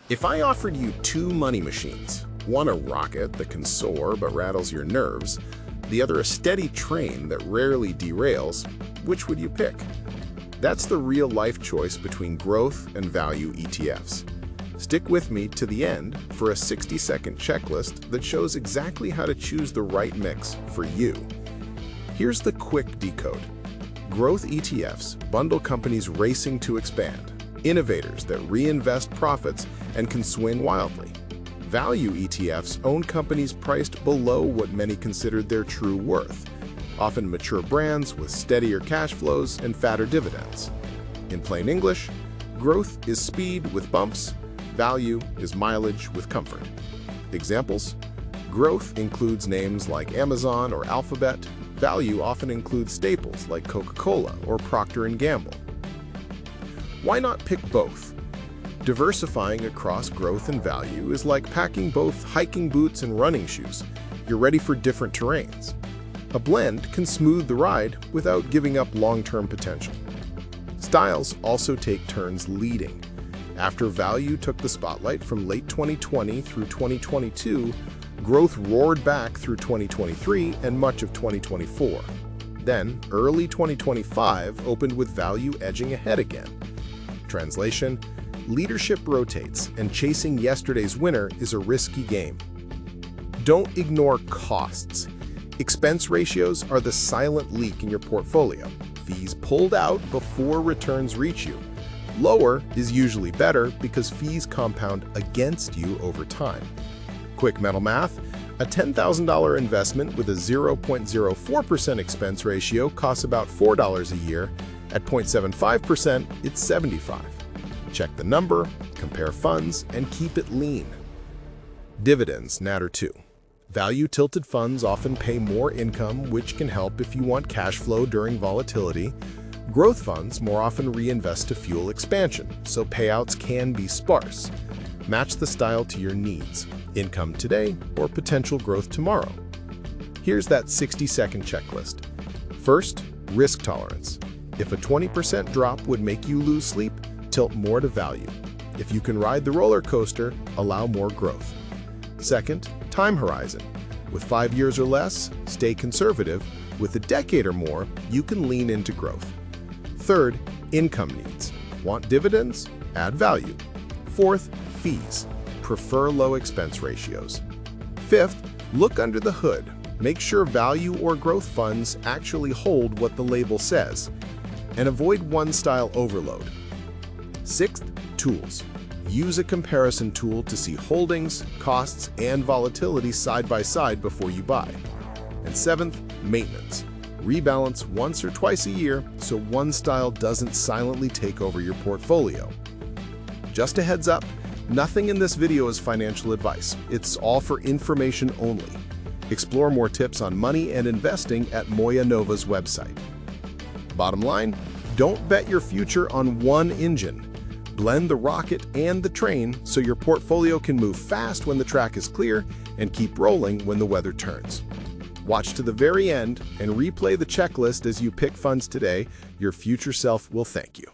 If I offered you two money machines, one a rocket that can soar but rattles your nerves, the other a steady train that rarely derails, which would you pick? That's the real-life choice between growth and value ETFs. Stick with me to the end for a 60-second checklist that shows exactly how to choose the right mix for you. Here's the quick decode. Growth ETFs bundle companies racing to expand, innovators that reinvest profits and can swing wildly. Value ETFs own companies priced below what many considered their true worth, often mature brands with steadier cash flows and fatter dividends. In plain English, growth is speed with bumps, value is mileage with comfort. Examples: growth includes names like Amazon or Alphabet. Value often includes staples like Coca-Cola or Procter & Gamble. Why not pick both? Diversifying across growth and value is like packing both hiking boots and running shoes. You're ready for different terrains. A blend can smooth the ride without giving up long-term potential. Styles also take turns leading. After value took the spotlight from late 2020 through 2022, growth roared back through 2023 and much of 2024. Then, early 2025 opened with value edging ahead again. Translation: leadership rotates, and chasing yesterday's winner is a risky game. Don't ignore costs. Expense ratios are the silent leak in your portfolio. Fees pulled out before returns reach you. Lower is usually better because fees compound against you over time. Quick mental math: a $10,000 investment with a 0.04% expense ratio costs about $4 a year. At 0.75%, it's $75. Check the number, compare funds, and keep it lean. Dividends matter too. Value-tilted funds often pay more income, which can help if you want cash flow during volatility. Growth funds more often reinvest to fuel expansion, so payouts can be sparse. Match the style to your needs, income today or potential growth tomorrow. Here's that 60-second checklist. First, risk tolerance. If a 20% drop would make you lose sleep, tilt more to value. If you can ride the roller coaster, allow more growth. Second, time horizon. With 5 years or less, stay conservative. With a decade or more, you can lean into growth. Third, income needs. Want dividends? Add value. Fourth, fees. Prefer low expense ratios. Fifth, look under the hood. Make sure value or growth funds actually hold what the label says. And avoid one-style overload. Sixth, tools. Use a comparison tool to see holdings, costs, and volatility side by side before you buy. And seventh, maintenance. Rebalance once or twice a year so one style doesn't silently take over your portfolio. Just a heads up, nothing in this video is financial advice. It's all for information only. Explore more tips on money and investing at Moya Nova's website. Bottom line, don't bet your future on one engine. Blend the rocket and the train so your portfolio can move fast when the track is clear and keep rolling when the weather turns. Watch to the very end and replay the checklist as you pick funds today. Your future self will thank you.